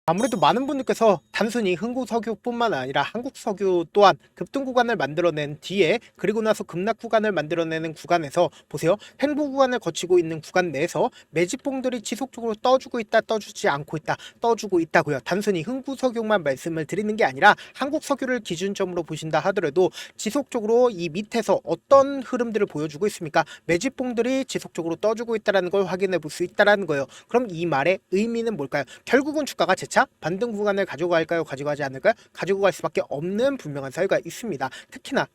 아무래도 많은 분들께서 단순히 흥구석유뿐만 아니라 한국석유 또한 급등 구간을 만들어낸 뒤에 그리고 나서 급락 구간을 만들어내는 구간에서 보세요. 횡보 구간을 거치고 있는 구간 내에서 매집봉들이 지속적으로 떠주고 있다, 떠주지 않고 있다, 떠주고 있다고요. 단순히 흥구석유만 말씀을 드리는 게 아니라 한국석유를 기준점으로 보신다 하더라도 지속적으로 이 밑에서 어떤 흐름들을 보여주고 있습니까? 매집봉들이 지속적으로 떠주고 있다는 걸 확인해 볼 수 있다는 거예요. 그럼 이 말의 의미는 뭘까요? 결국은 주가가 재차 반등 구간을 가지고 갈까요? 가지고 가지 않을까요? 가지고 갈 수밖에 없는 분명한 사유가 있습니다. 특히나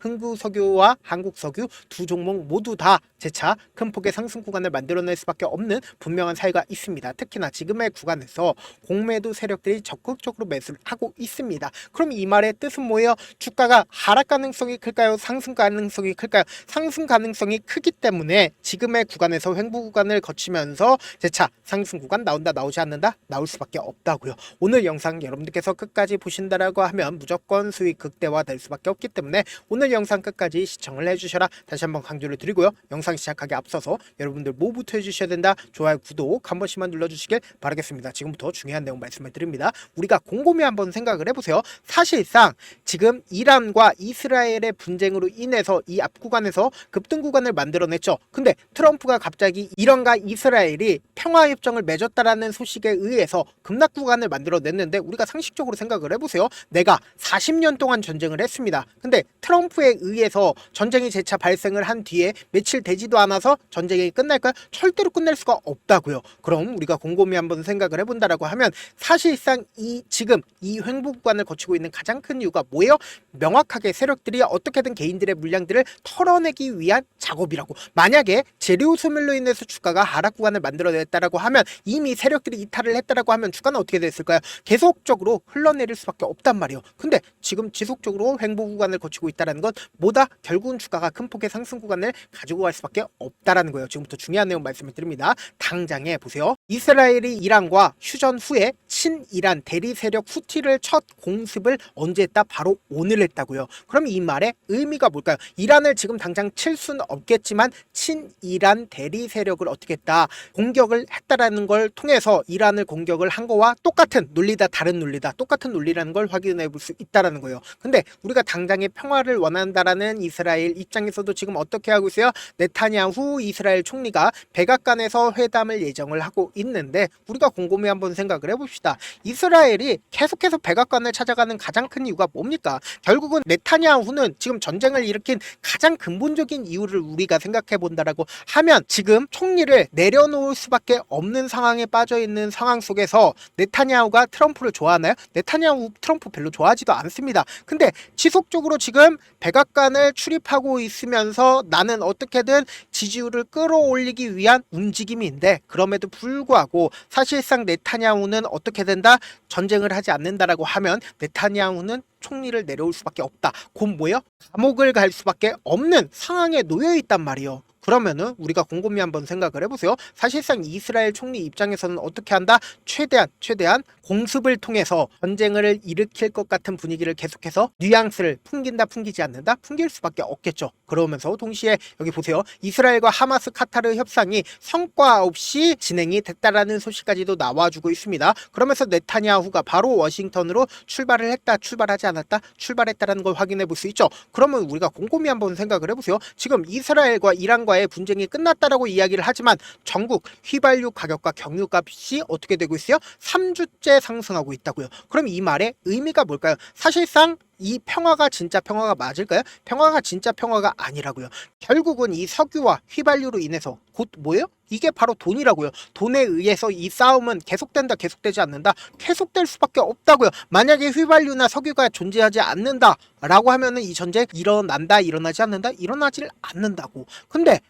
흥구석유와 한국석유 두 종목 모두 다 재차 큰 폭의 상승 구간을 만들어낼 수밖에 없는 분명한 사유가 있습니다. 특히나 지금의 구간에서 공매도 세력들이 적극적으로 매수를 하고 있습니다. 그럼 이 말의 뜻은 뭐예요? 주가가 하락 가능성이 클까요? 상승 가능성이 클까요? 상승 가능성이 크기 때문에 지금의 구간에서 횡보 구간을 거치면서 재차 상승 구간 나온다, 나오지 않는다? 나올 수밖에 없다고요. 오늘 영상 여러분들께서 끝까지 보신다라고 하면 무조건 수익 극대화될 수밖에 없기 때문에 오늘 영상 끝까지 시청을 해주셔라 다시 한번 강조를 드리고요. 영상 시작하기 앞서서 여러분들 뭐부터 해주셔야 된다? 좋아요, 구독 한 번씩만 눌러주시길 바라겠습니다. 지금부터 중요한 내용 말씀을 드립니다. 우리가 곰곰이 한번 생각을 해보세요. 사실상 지금 이란과 이스라엘의 분쟁으로 인해서 이 앞 구간에서 급등 구간을 만들어냈죠. 근데 트럼프가 갑자기 이란과 이스라엘이 평화협정을 맺었다라는 소식에 의해서 급락 구간을 만들어냈는데 우리가 상식적으로 생각을 해보세요. 내가 40년 동안 전쟁을 했습니다. 근데 트럼프에 의해서 전쟁이 재차 발생을 한 뒤에 며칠 되지도 않아서 전쟁이 끝날까요? 절대로 끝날 수가 없다고요. 그럼 우리가 곰곰이 한번 생각을 해본다라고 하면 사실상 지금 이 횡보 구간을 거치고 있는 가장 큰 이유가 뭐예요? 명확하게 세력들이 어떻게든 개인들의 물량들을 털어내기 위한 작업이라고. 만약에 재료 소멸로 인해서 주가가 하락 구간을 만들어냈다라고 하면 이미 세력들이 이탈을 했다라고 하면 주가는 어떻게 됐을까요? 계속적으로 흘러내릴 수밖에 없단 말이에요. 근데 지금 지속적으로 횡보 구간을 거치고 있다는 건 뭐다? 결국은 주가가 큰 폭의 상승 구간을 가지고 갈 수밖에 없다라는 거예요. 지금부터 중요한 내용 말씀을 드립니다. 당장에 보세요. 이스라엘이 이란과 휴전 후에 친이란 대리 세력 후티를 첫 공습을 언제 했다? 바로 오늘 했다고요. 그럼 이 말의 의미가 뭘까요? 이란을 지금 당장 칠 수는 없겠지만 친이란 대리 세력을 어떻게 했다? 공격을 했다라는 걸 통해서 이란을 공격을 한 거와 똑같은 논리다, 다른 논리다, 똑같은 논리라는 걸 확인해 볼 수 있다라는 거예요. 근데 우리가 당장의 평화를 원한다라는 이스라엘 입장에서도 지금 어떻게 하고 있어요? 네타냐후 이스라엘 총리가 백악관에서 회담을 예정을 하고 있는데 우리가 곰곰이 한번 생각을 해봅시다. 이스라엘이 계속해서 백악관을 찾아가는 가장 큰 이유가 뭡니까? 결국은 네타냐후는 지금 전쟁을 일으킨 가장 근본적인 이유를 우리가 생각해 본다라고 하면 지금 총리를 내려놓을 수밖에 없는 상황에 빠져 있는 상황 속에서 네타냐후가 트럼프를 좋아하나요? 네타냐후 트럼프 별로 좋아하지도 않습니다. 근데 지속적으로 지금 백악관을 출입하고 있으면서 나는 어떻게든 지지율을 끌어올리기 위한 움직임인데 그럼에도 불구하고 사실상 네타냐후는 어떻게 된다? 전쟁을 하지 않는다라고 하면 네타냐후는 총리를 내려올 수밖에 없다. 곧 뭐예요? 감옥을 갈 수밖에 없는 상황에 놓여 있단 말이에요. 그러면은 우리가 곰곰이 한번 생각을 해보세요. 사실상 이스라엘 총리 입장에서는 어떻게 한다? 최대한 공습을 통해서 전쟁을 일으킬 것 같은 분위기를 계속해서 뉘앙스를 풍긴다, 풍기지 않는다? 풍길 수밖에 없겠죠. 그러면서 동시에 여기 보세요. 이스라엘과 하마스 카타르 협상이 성과 없이 진행이 됐다라는 소식까지도 나와주고 있습니다. 그러면서 네타냐후가 바로 워싱턴으로 출발을 했다, 출발하지 않았다, 출발했다라는 걸 확인해 볼 수 있죠. 그러면 우리가 곰곰이 한번 생각을 해보세요. 지금 이스라엘과 이란과의 분쟁이 끝났다라고 이야기를 하지만 전국 휘발유 가격과 경유값이 어떻게 되고 있어요? 3주째 상승하고 있다고요. 그럼 이 말의 의미가 뭘까요? 사실상 이 평화가 진짜 평화가 맞을까요? 평화가 진짜 평화가 아니라고요. 결국은 이 석유와 휘발유로 인해서 곧 뭐예요? 이게 바로 돈이라고요. 돈에 의해서 이 싸움은 계속된다, 계속되지 않는다, 계속될 수밖에 없다고요. 만약에 휘발유나 석유가 존재하지 않는다 라고 하면은 이 전쟁 일어난다, 일어나지 않는다, 일어나질 않는다고.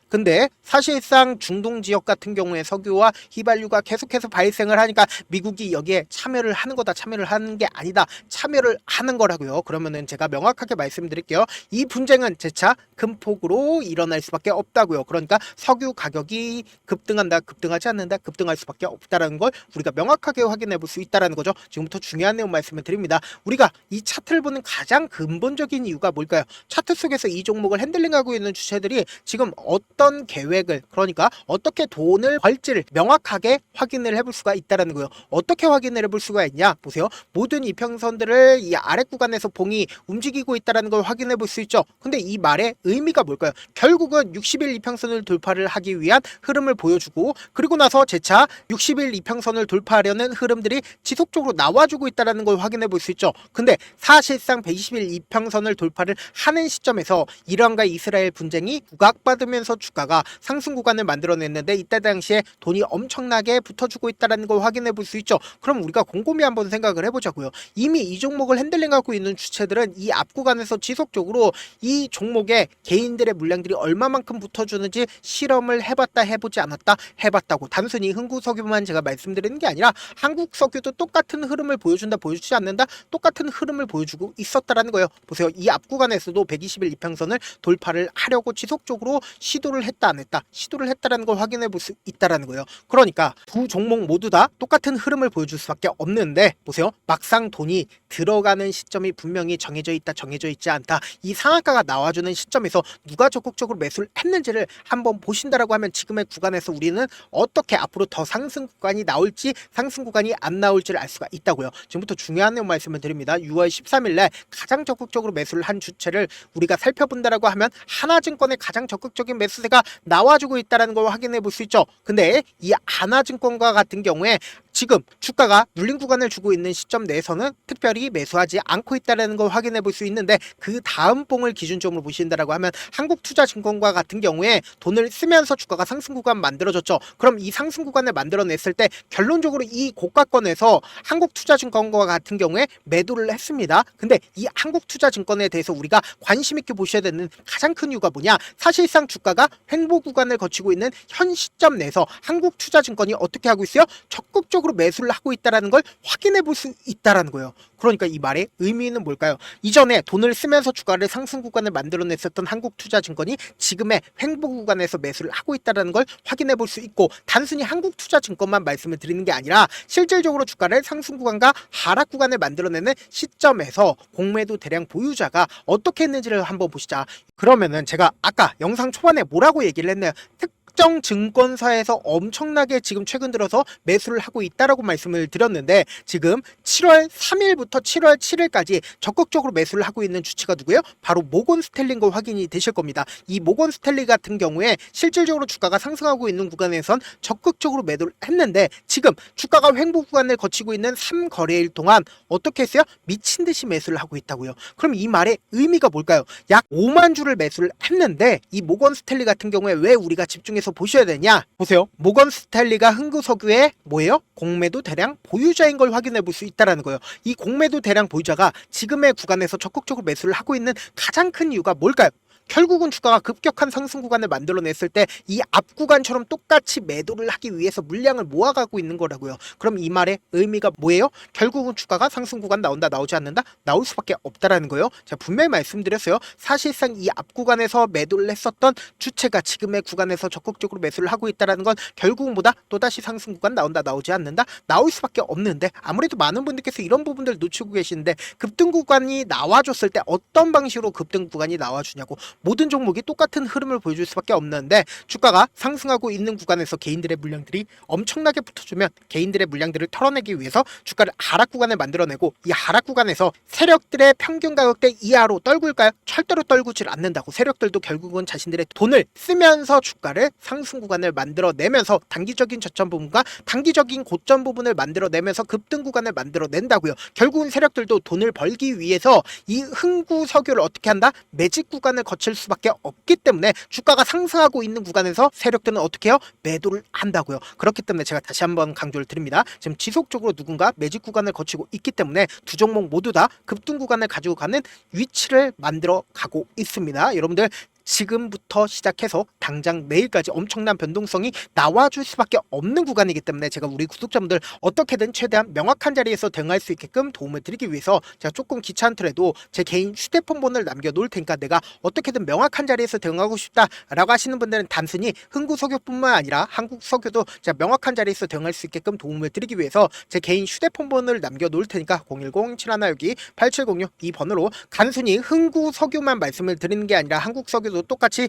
근데 사실상 중동 지역 같은 경우에 석유와 휘발유가 계속해서 발생을 하니까 미국이 여기에 참여를 하는 거다, 참여를 하는 게 아니다, 참여를 하는 거라고요. 그러면은 제가 명확하게 말씀드릴게요. 이 분쟁은 재차 큰 폭으로 일어날 수밖에 없다고요. 그러니까 석유 가격이 급등한다, 급등하지 않는다, 급등할 수밖에 없다라는 걸 우리가 명확하게 확인해 볼 수 있다라는 거죠. 지금부터 중요한 내용 말씀을 드립니다. 우리가 이 차트를 보는 가장 근본적인 이유가 뭘까요? 차트 속에서 이 종목을 핸들링하고 있는 주체들이 지금 어떤 계획을, 그러니까 어떻게 돈을 벌지를 명확하게 확인을 해볼 수가 있다라는 거예요. 어떻게 확인을 해볼 수가 있냐? 보세요. 모든 이평선들을 이 아래 구간에서 봉이 움직이고 있다라는 걸 확인해 볼 수 있죠. 근데 이 말의 의미가 뭘까요? 결국은 60일 이평선을 돌파를 하기 위한 흐름을 보여주고, 그리고 나서 재차 60일 이평선을 돌파하려는 흐름들이 지속적으로 나와주고 있다는 걸 확인해 볼 수 있죠. 근데 사실상 120일 이평선을 돌파를 하는 시점에서 이란과 이스라엘 분쟁이 부각받으면서 주가가 상승 구간을 만들어냈는데, 이때 당시에 돈이 엄청나게 붙어주고 있다는 걸 확인해 볼 수 있죠. 그럼 우리가 곰곰이 한번 생각을 해보자고요. 이미 이 종목을 핸들링하고 있는 주체들은 이 앞 구간에서 지속적으로 이 종목에 개인들의 물량들이 얼마만큼 붙어주는지 실험을 해봤다, 해보지 않았다, 해봤다고. 단순히 흥구석유만 제가 말씀드리는 게 아니라 한국석유도 똑같은 흐름을 보여준다, 보여주지 않는다, 똑같은 흐름을 보여주고 있었다라는 거예요. 보세요. 이 앞 구간에서도 120일 이평선을 돌파를 하려고 지속적으로 시도를 했다, 안 했다, 시도를 했다라는 걸 확인해 볼 수 있다라는 거예요. 그러니까 두 종목 모두 다 똑같은 흐름을 보여줄 수밖에 없는데, 보세요. 막상 돈이 들어가는 시점이 분명히 정해져 있다, 정해져 있지 않다, 이 상한가가 나와주는 시점에서 누가 적극적으로 매수를 했는지를 한번 보신다라고 하면 지금의 구간에서 우리는 어떻게 앞으로 더 상승 구간이 나올지, 상승 구간이 안 나올지를 알 수가 있다고요. 지금부터 중요한 내용 말씀을 드립니다. 6월 13일날 가장 적극적으로 매수를 한 주체를 우리가 살펴본다라고 하면 하나증권의 가장 적극적인 매수세가 나와주고 있다는 걸 확인해 볼 수 있죠. 근데 이 하나증권과 같은 경우에 지금 주가가 눌린 구간을 주고 있는 시점 내에서는 특별히 매수하지 않고 있다는 걸 확인해 볼 수 있는데, 그 다음 봉을 기준점으로 보신다라고 하면 한국투자증권과 같은 경우에 돈을 쓰면서 주가가 상승 구간 만들어졌죠. 그럼 이 상승 구간을 만들어냈을 때 결론적으로 이 고가권에서 한국투자증권과 같은 경우에 매도를 했습니다. 근데 이 한국투자증권에 대해서 우리가 관심 있게 보셔야 되는 가장 큰 이유가 뭐냐? 사실상 주가가 횡보 구간을 거치고 있는 현 시점 내에서 한국투자증권이 어떻게 하고 있어요? 적극적으로 매수를 하고 있다는 걸 확인해 볼 수 있다는 거예요. 그러니까 이 말의 의미는 뭘까요? 이전에 돈을 쓰면서 주가를 상승 구간을 만들어냈었던 한국투자증권이 지금의 횡보 구간에서 매수를 하고 있다는 걸 확인해 볼 수 있고, 단순히 한국투자증권만 말씀을 드리는 게 아니라 실질적으로 주가를 상승 구간과 하락 구간을 만들어내는 시점에서 공매도 대량 보유자가 어떻게 했는지를 한번 보시자. 그러면은 제가 아까 영상 초반에 뭐라고 얘기를 했나요? 특정 증권사에서 엄청나게 지금 최근 들어서 매수를 하고 있다라고 말씀을 드렸는데, 지금 7월 3일부터 7월 7일까지 적극적으로 매수를 하고 있는 주체가 누구예요? 바로 모건 스탠리인 거 확인이 되실 겁니다. 이 모건 스탠리 같은 경우에 실질적으로 주가가 상승하고 있는 구간에선 적극적으로 매도를 했는데, 지금 주가가 횡보 구간을 거치고 있는 3거래일 동안 어떻게 했어요? 미친 듯이 매수를 하고 있다고요. 그럼 이 말의 의미가 뭘까요? 약 5만 주를 매수를 했는데, 이 모건 스탠리 같은 경우에 왜 우리가 집중해서 보셔야 되냐? 보세요. 모건 스탠리가 흥구석유의 뭐예요? 공매도 대량 보유자인 걸 확인해 볼 수 있다는 거예요. 이 공매도 대량 보유자가 지금의 구간에서 적극적으로 매수를 하고 있는 가장 큰 이유가 뭘까요? 결국은 주가가 급격한 상승 구간을 만들어냈을 때 이 앞 구간처럼 똑같이 매도를 하기 위해서 물량을 모아가고 있는 거라고요. 그럼 이 말의 의미가 뭐예요? 결국은 주가가 상승 구간 나온다, 나오지 않는다? 나올 수밖에 없다라는 거예요. 제가 분명히 말씀드렸어요. 사실상 이 앞 구간에서 매도를 했었던 주체가 지금의 구간에서 적극적으로 매수를 하고 있다는 건 결국은 뭐다? 또다시 상승 구간 나온다, 나오지 않는다? 나올 수밖에 없는데, 아무래도 많은 분들께서 이런 부분들 놓치고 계시는데, 급등 구간이 나와줬을 때 어떤 방식으로 급등 구간이 나와주냐고. 모든 종목이 똑같은 흐름을 보여줄 수밖에 없는데, 주가가 상승하고 있는 구간에서 개인들의 물량들이 엄청나게 붙어주면 개인들의 물량들을 털어내기 위해서 주가를 하락 구간을 만들어내고, 이 하락 구간에서 세력들의 평균 가격대 이하로 떨굴까요? 절대로 떨구질 않는다고. 세력들도 결국은 자신들의 돈을 쓰면서 주가를 상승 구간을 만들어내면서 단기적인 저점 부분과 단기적인 고점 부분을 만들어내면서 급등 구간을 만들어낸다고요. 결국은 세력들도 돈을 벌기 위해서 이 흥구석유를 어떻게 한다? 매직 구간을 거칠 수밖에 없기 때문에 주가가 상승하고 있는 구간에서 세력들은 어떻게 해요? 매도를 한다고요. 그렇기 때문에 제가 다시 한번 강조를 드립니다. 지금 지속적으로 누군가 매직 구간을 거치고 있기 때문에 두 종목 모두 다 급등 구간을 가지고 가는 위치를 만들어 가고 있습니다. 여러분들 지금부터 시작해서 당장 내일까지 엄청난 변동성이 나와줄 수밖에 없는 구간이기 때문에 제가 우리 구독자분들 어떻게든 최대한 명확한 자리에서 대응할 수 있게끔 도움을 드리기 위해서 제가 조금 귀찮더라도 제 개인 휴대폰 번호를 남겨놓을 테니까 내가 어떻게든 명확한 자리에서 대응하고 싶다라고 하시는 분들은 단순히 흥구석유뿐만 아니라 한국석유도 제가 명확한 자리에서 대응할 수 있게끔 도움을 드리기 위해서 제 개인 휴대폰 번호를 남겨놓을 테니까 010-7162-8706 이 번호로 단순히 흥구석유만 말씀을 드리는 게 아니라 한국석유도 똑같이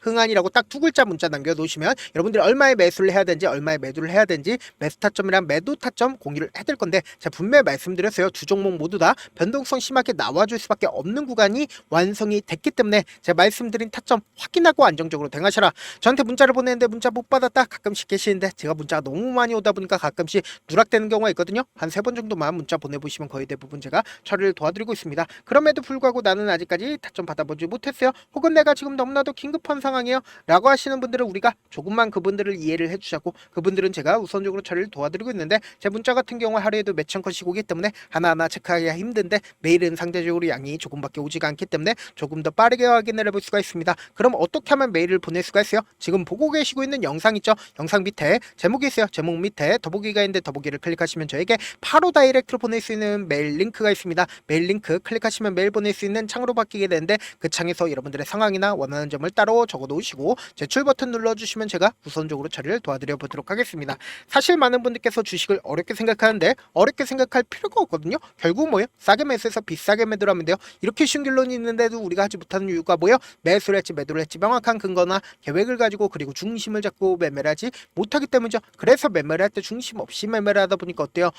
흥한이라고 딱 두 글자 문자 남겨놓으시면 여러분들이 얼마의 매수를 해야 되는지 얼마의 매도를 해야 되는지 매수 타점이랑 매도 타점 공유를 해드릴 건데 제가 분명히 말씀드렸어요. 두 종목 모두 다 변동성 심하게 나와줄 수밖에 없는 구간이 완성이 됐기 때문에 제가 말씀드린 타점 확인하고 안정적으로 대응하셔라. 저한테 문자를 보내는데 문자 못 받았다 가끔씩 계시는데 제가 문자가 너무 많이 오다 보니까 가끔씩 누락되는 경우가 있거든요. 한 3번 정도만 문자 보내보시면 거의 대부분 제가 처리를 도와드리고 있습니다. 그럼에도 불구하고 나는 아직까지 타점 받아보지 못했어요. 혹은 내가 지금 너무나도 긴급한 상황이에요 라고 하시는 분들은 우리가 조금만 그분들을 이해를 해주자고 그분들은 제가 우선적으로 처리를 도와드리고 있는데 제 문자 같은 경우 하루에도 몇천 건씩 오기 때문에 하나하나 체크하기가 힘든데 매일은 상대적으로 양이 조금밖에 오지가 않기 때문에 조금 더 빠르게 확인을 해볼 수가 있습니다. 그럼 어떻게 하면 메일을 보낼 수가 있어요? 지금 보고 계시고 있는 영상 있죠? 영상 밑에 제목이 있어요. 제목 밑에 더보기가 있는데 더보기를 클릭하시면 저에게 바로 다이렉트로 보낼 수 있는 메일 링크가 있습니다. 메일 링크 클릭하시면 메일 보낼 수 있는 창으로 바뀌게 되는데 그 창에서 여러분들의 상황이나 원하는 점을 따로 적어 놓으시고 제출 버튼 눌러주시면 제가 우선적으로 처리를 도와드려 보도록 하겠습니다. 사실 많은 분들께서 주식을 어렵게 생각하는데 어렵게 생각할 필요가 없거든요. 결국 뭐예요? 싸게 매수해서 비싸게 매도를 하면 돼요. 이렇게 쉬운 결론이 있는데도 우리가 하지 못하는 이유가 뭐예요? 매수를 했지 매도를 했지 명확한 근거나 계획을 가지고 그리고 중심을 잡고 매매를 하지 못하기 때문이죠. 그래서 매매를 할 때 중심 없이 매매를 하다 보니까 어때요?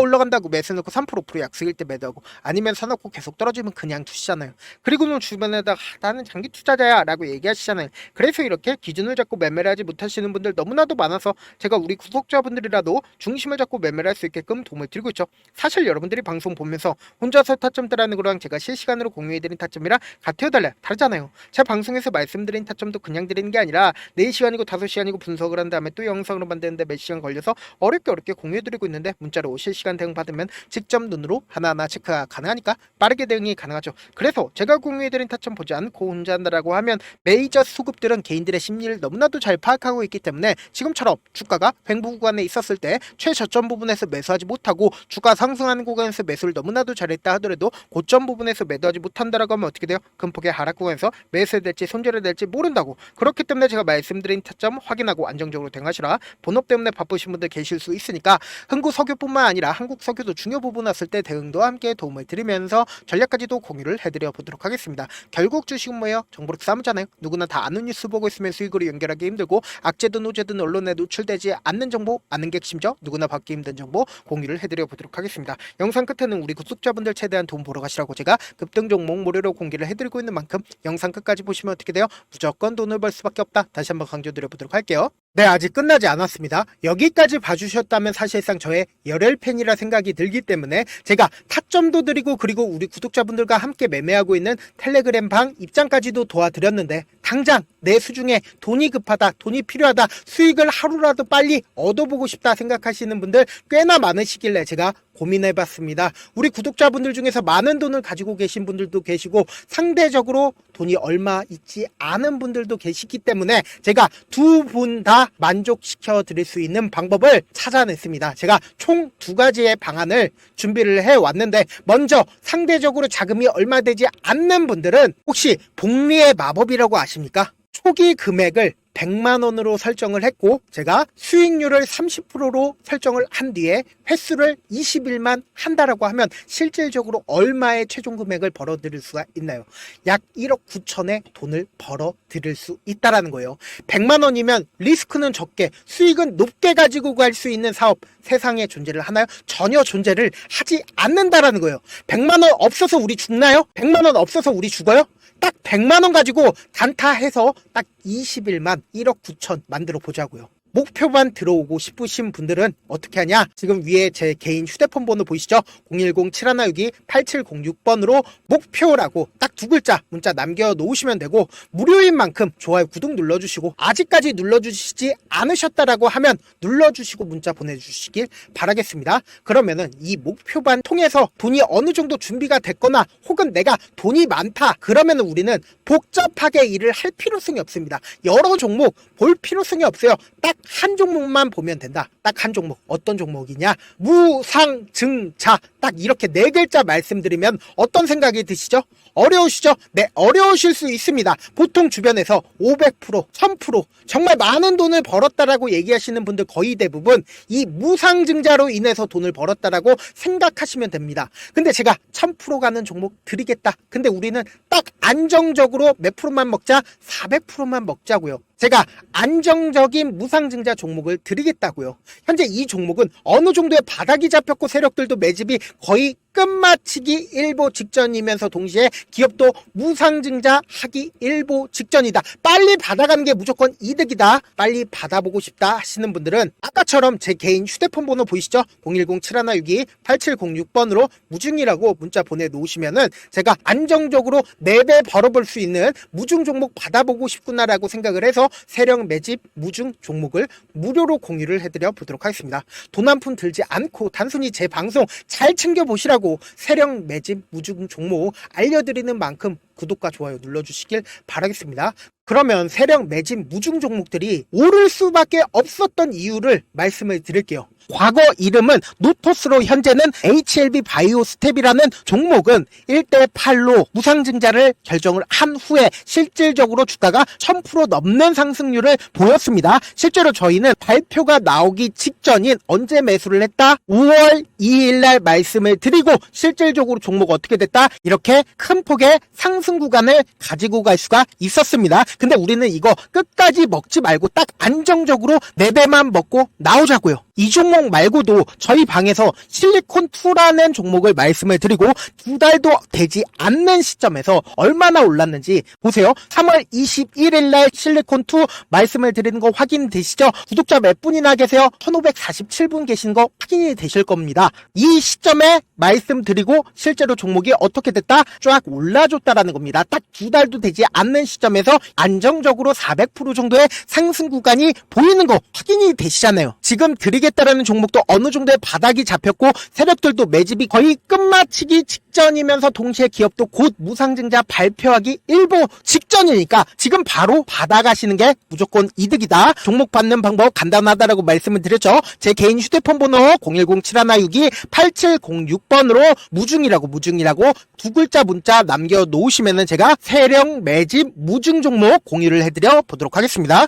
올라간다고 매수 넣고 3% 약속일 때 매도하고 아니면 사놓고 계속 떨어지면 그냥 두시잖아요. 그리고는 주변에다가 나는 장기 투자자야 라고 얘기하시잖아요. 그래서 이렇게 기준을 잡고 매매를 하지 못하시는 분들 너무나도 많아서 제가 우리 구독자분들이라도 중심을 잡고 매매를 할 수 있게끔 도움을 드리고 있죠. 사실 여러분들이 방송 보면서 혼자서 타점 따라하는 거랑 제가 실시간으로 공유해드린 타점이랑 같아요 달라요? 다르잖아요. 제가 방송에서 말씀드린 타점도 그냥 드리는 게 아니라 4시간이고 5시간이고 분석을 한 다음에 또 영상으로 만드는데 몇 시간 걸려서 어렵게 공유해드리고 있는데 문자로 실시간 대응 받으면 직접 눈으로 하나하나 체크가 가능하니까 빠르게 대응이 가능하죠. 그래서 제가 공유해드린 타점 보지 않고 혼자 한다라고 하면 메이저 수급들은 개인들의 심리를 너무나도 잘 파악하고 있기 때문에 지금처럼 주가가 횡보 구간에 있었을 때 최저점 부분에서 매수하지 못하고 주가 상승하는 구간에서 매수를 너무나도 잘했다 하더라도 고점 부분에서 매도하지 못한다라고 하면 어떻게 돼요? 큰 폭의 하락 구간에서 매수해야 될지 손절해야 될지 모른다고. 그렇기 때문에 제가 말씀드린 타점 확인하고 안정적으로 대응하시라. 본업 때문에 바쁘신 분들 계실 수 있으니까 흥구석유뿐만 아니라 한국석유도 중요 부분 왔을 때 대응도 함께 도움을 드리면서 전략까지도 공유를 해드려 보도록 하겠습니다. 결국 주식은 뭐예요? 정보를 싸움잖아요. 누구나 다 아는 뉴스 보고 있으면 수익으로 연결하기 힘들고 악재든 호재든 언론에 노출되지 않는 정보 아는 게 핵심이죠. 누구나 받기 힘든 정보 공유를 해드려 보도록 하겠습니다. 영상 끝에는 우리 구독자분들 최대한 돈 보러 가시라고 제가 급등 종목 무료로 공개를 해드리고 있는 만큼 영상 끝까지 보시면 어떻게 돼요? 무조건 돈을 벌 수밖에 없다. 다시 한번 강조드려 보도록 할게요. 네, 아직 끝나지 않았습니다. 여기까지 봐주셨다면 사실상 저의 열혈 팬이라 생각이 들기 때문에 제가 타점도 드리고 그리고 우리 구독자분들과 함께 매매하고 있는 텔레그램 방 입장까지도 도와드렸는데 당장 내 수중에 돈이 급하다, 돈이 필요하다, 수익을 하루라도 빨리 얻어보고 싶다 생각하시는 분들 꽤나 많으시길래 제가 고민해봤습니다. 우리 구독자분들 중에서 많은 돈을 가지고 계신 분들도 계시고 상대적으로 돈이 얼마 있지 않은 분들도 계시기 때문에 제가 두 분 다 만족시켜 드릴 수 있는 방법을 찾아냈습니다. 제가 총 2가지의 방안을 준비를 해왔는데 먼저 상대적으로 자금이 얼마 되지 않는 분들은 혹시 복리의 마법이라고 아십니까? 초기 금액을 100만원으로 설정을 했고 제가 수익률을 30%로 설정을 한 뒤에 횟수를 20일만 한다라고 하면 실질적으로 얼마의 최종 금액을 벌어들일 수가 있나요? 약 1억 9천의 돈을 벌어들일 수 있다라는 거예요. 100만원이면 리스크는 적게 수익은 높게 가지고 갈 수 있는 사업 세상에 존재를 하나요? 전혀 존재를 하지 않는다라는 거예요. 100만원 없어서 우리 죽나요? 100만원 없어서 우리 죽어요? 딱 100만원 가지고 단타해서 딱 20일만 1억 9천 만들어 보자고요. 목표만 들어오고 싶으신 분들은 어떻게 하냐? 지금 위에 제 개인 휴대폰 번호 보이시죠? 010-7162-8706번으로 목표라고 딱 두 글자 문자 남겨놓으시면 되고, 무료인 만큼 좋아요, 구독 눌러주시고, 아직까지 눌러주시지 않으셨다라고 하면 눌러주시고 문자 보내주시길 바라겠습니다. 그러면은 이 목표반 통해서 돈이 어느 정도 준비가 됐거나 혹은 내가 돈이 많다 그러면은 우리는 복잡하게 일을 할 필요성이 없습니다. 여러 종목 볼 필요성이 없어요. 딱 한 종목만 보면 된다. 딱 한 종목. 어떤 종목이냐? 무상증자. 딱 이렇게 네 글자 말씀드리면 어떤 생각이 드시죠? 어려우시죠? 네, 어려우실 수 있습니다. 보통 주변에서 500%, 1000% 정말 많은 돈을 벌었다라고 얘기하시는 분들 거의 대부분 이 무상증자로 인해서 돈을 벌었다라고 생각하시면 됩니다. 근데 제가 1000% 가는 종목 드리겠다. 근데 우리는 딱 안정적으로 몇 프로만 먹자? 400%만 먹자고요. 제가 안정적인 무상증자 종목을 드리겠다고요. 현재 이 종목은 어느 정도의 바닥이 잡혔고 세력들도 매집이 거의 끝마치기 일보 직전이면서 동시에 기업도 무상증자 하기 일보 직전이다. 빨리 받아가는 게 무조건 이득이다. 빨리 받아보고 싶다 하시는 분들은 아까처럼 제 개인 휴대폰 번호 보이시죠? 010-7162-8706번으로 무중이라고 문자 보내놓으시면은 제가 안정적으로 4배 벌어볼 수 있는 무중 종목 받아보고 싶구나라고 생각을 해서 세력 매집 무중 종목을 무료로 공유를 해드려 보도록 하겠습니다. 돈 한 푼 들지 않고 단순히 제 방송 잘 챙겨보시라고 세력 매집 무중 종목 알려드리는 만큼 구독과 좋아요 눌러주시길 바라겠습니다. 그러면 세력 매집 무중 종목들이 오를 수밖에 없었던 이유를 말씀을 드릴게요. 과거 이름은 노토스로 현재는 HLB 바이오스텝이라는 종목은 1대8로 무상증자를 결정을 한 후에 실질적으로 주가가 1000% 넘는 상승률을 보였습니다. 실제로 저희는 발표가 나오기 직전인 언제 매수를 했다? 5월 2일날 말씀을 드리고 실질적으로 종목 어떻게 됐다? 이렇게 큰 폭의 상승 구간을 가지고 갈 수가 있었습니다. 근데 우리는 이거 끝까지 먹지 말고 딱 안정적으로 4배만 먹고 나오자고요. 이 종목 말고도 저희 방에서 실리콘2라는 종목을 말씀을 드리고 2달도 되지 않는 시점에서 얼마나 올랐는지 보세요. 3월 21일 날 실리콘2 말씀을 드리는 거 확인되시죠? 구독자 몇 분이나 계세요? 1547분 계신 거 확인이 되실 겁니다. 이 시점에 말씀드리고 실제로 종목이 어떻게 됐다? 쫙 올라줬다라는 겁니다. 딱 2달도 되지 않는 시점에서 안정적으로 400% 정도의 상승 구간이 보이는 거 확인이 되시잖아요. 지금 드리겠다라는 종목도 어느 정도의 바닥이 잡혔고 세력들도 매집이 거의 끝마치기 직전이면서 동시에 기업도 곧 무상증자 발표하기 일보 직전이니까 지금 바로 받아가시는 게 무조건 이득이다. 종목 받는 방법 간단하다라고 말씀을 드렸죠. 제 개인 휴대폰 번호 010-7162-8706번으로 무중이라고 두 글자 문자 남겨놓으시면은 제가 세력 매집 무중 종목 공유를 해드려 보도록 하겠습니다.